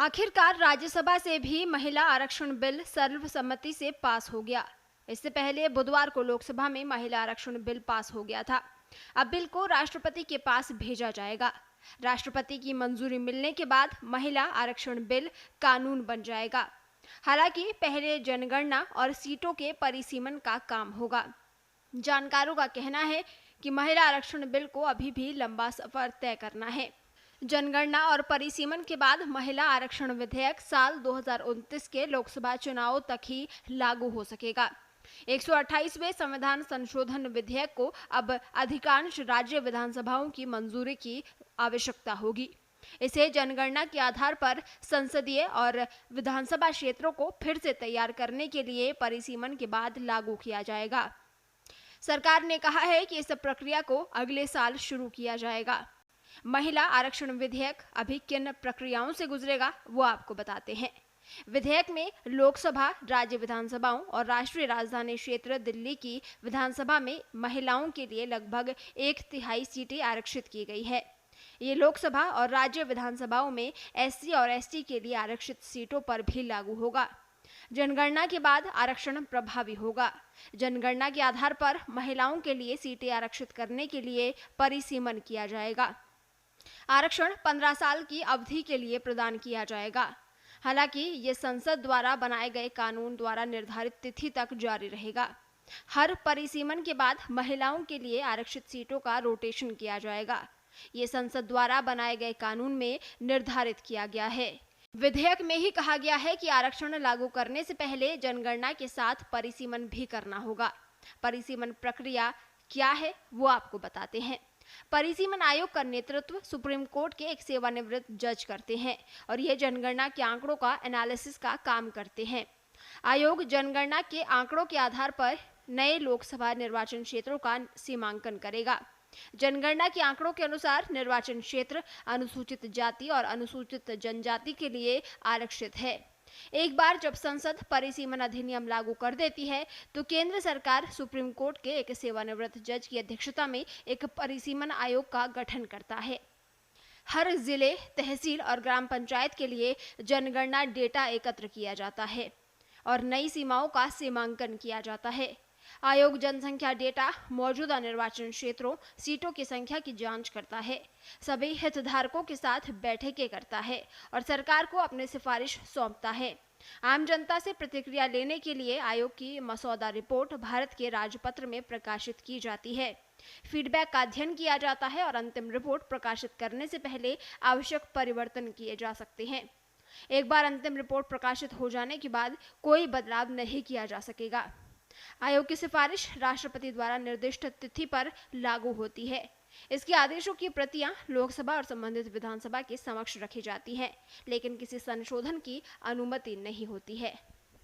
आखिरकार राज्यसभा से भी महिला आरक्षण बिल सर्वसम्मति से पास हो गया। इससे पहले बुधवार को लोकसभा में महिला आरक्षण बिल पास हो गया था। अब बिल को राष्ट्रपति के पास भेजा जाएगा। राष्ट्रपति की मंजूरी मिलने के बाद महिला आरक्षण बिल कानून बन जाएगा। हालांकि पहले जनगणना और सीटों के परिसीमन का काम होगा। जानकारों का कहना है कि महिला आरक्षण बिल को अभी भी लंबा सफर तय करना है। जनगणना और परिसीमन के बाद महिला आरक्षण विधेयक साल 2029 के लोकसभा चुनाव तक ही लागू हो सकेगा। 128वें संविधान संशोधन विधेयक को अब अधिकांश राज्य विधानसभाओं की मंजूरी की आवश्यकता होगी। इसे जनगणना के आधार पर संसदीय और विधानसभा क्षेत्रों को फिर से तैयार करने के लिए परिसीमन के बाद लागू किया जाएगा। सरकार ने कहा है कि इस प्रक्रिया को अगले साल शुरू किया जाएगा। महिला आरक्षण विधेयक अभी किन प्रक्रियाओं से गुजरेगा वो आपको बताते हैं। विधेयक में लोकसभा, राज्य विधानसभाओं और राष्ट्रीय राजधानी क्षेत्र दिल्ली की विधानसभा में महिलाओं के लिए लगभग 1/3 सीटें आरक्षित की गई है। ये लोकसभा और राज्य विधानसभाओं में एससी और एसटी के लिए आरक्षित सीटों पर भी लागू होगा। जनगणना के बाद आरक्षण प्रभावी होगा। जनगणना के आधार पर महिलाओं के लिए सीटें आरक्षित करने के लिए परिसीमन किया जाएगा। आरक्षण 15 साल की अवधि के लिए प्रदान किया जाएगा। हालांकि ये संसद द्वारा बनाए गए कानून द्वारा निर्धारित तिथि तक जारी रहेगा। हर परिसीमन के बाद महिलाओं के लिए आरक्षित सीटों का रोटेशन किया जाएगा। ये संसद द्वारा बनाए गए कानून में निर्धारित किया गया है। विधेयक में ही कहा गया है कि आरक्षण लागू करने से पहले जनगणना के साथ परिसीमन भी करना होगा। परिसीमन प्रक्रिया क्या है वो आपको बताते हैं। परिसीमन आयोग का नेतृत्व सुप्रीम कोर्ट के एक सेवानिवृत्त जज करते हैं और ये जनगणना के आंकड़ों का एनालिसिस का काम करते हैं। आयोग जनगणना के आंकड़ों के आधार पर नए लोकसभा निर्वाचन क्षेत्रों का सीमांकन करेगा। जनगणना के आंकड़ों के अनुसार निर्वाचन क्षेत्र अनुसूचित जाति और अनुसूचित जनजाति के लिए आरक्षित है। एक बार जब संसद परिसीमन अधिनियम लागू कर देती है तो केंद्र सरकार सुप्रीम कोर्ट के एक सेवानिवृत्त जज की अध्यक्षता में एक परिसीमन आयोग का गठन करता है। हर जिले, तहसील और ग्राम पंचायत के लिए जनगणना डेटा एकत्र किया जाता है और नई सीमाओं का सीमांकन किया जाता है। आयोग जनसंख्या डेटा, मौजूदा निर्वाचन क्षेत्रों, सीटों की संख्या की जांच करता है, सभी हितधारकों के साथ बैठकें करता है और सरकार को अपनी सिफारिश सौंपता है। आम जनता से प्रतिक्रिया लेने के लिए आयोग की मसौदा रिपोर्ट भारत के राजपत्र में प्रकाशित की जाती है। फीडबैक का अध्ययन किया जाता है और अंतिम रिपोर्ट प्रकाशित करने से पहले आवश्यक परिवर्तन किए जा सकते हैं। एक बार अंतिम रिपोर्ट प्रकाशित हो जाने के बाद कोई बदलाव नहीं किया जा सकेगा। आयोग की सिफारिश राष्ट्रपति द्वारा निर्दिष्ट तिथि पर लागू होती है। इसके आदेशों की प्रतियां लोकसभा और संबंधित विधानसभा के समक्ष रखी जाती हैं, लेकिन किसी संशोधन की अनुमति नहीं होती है।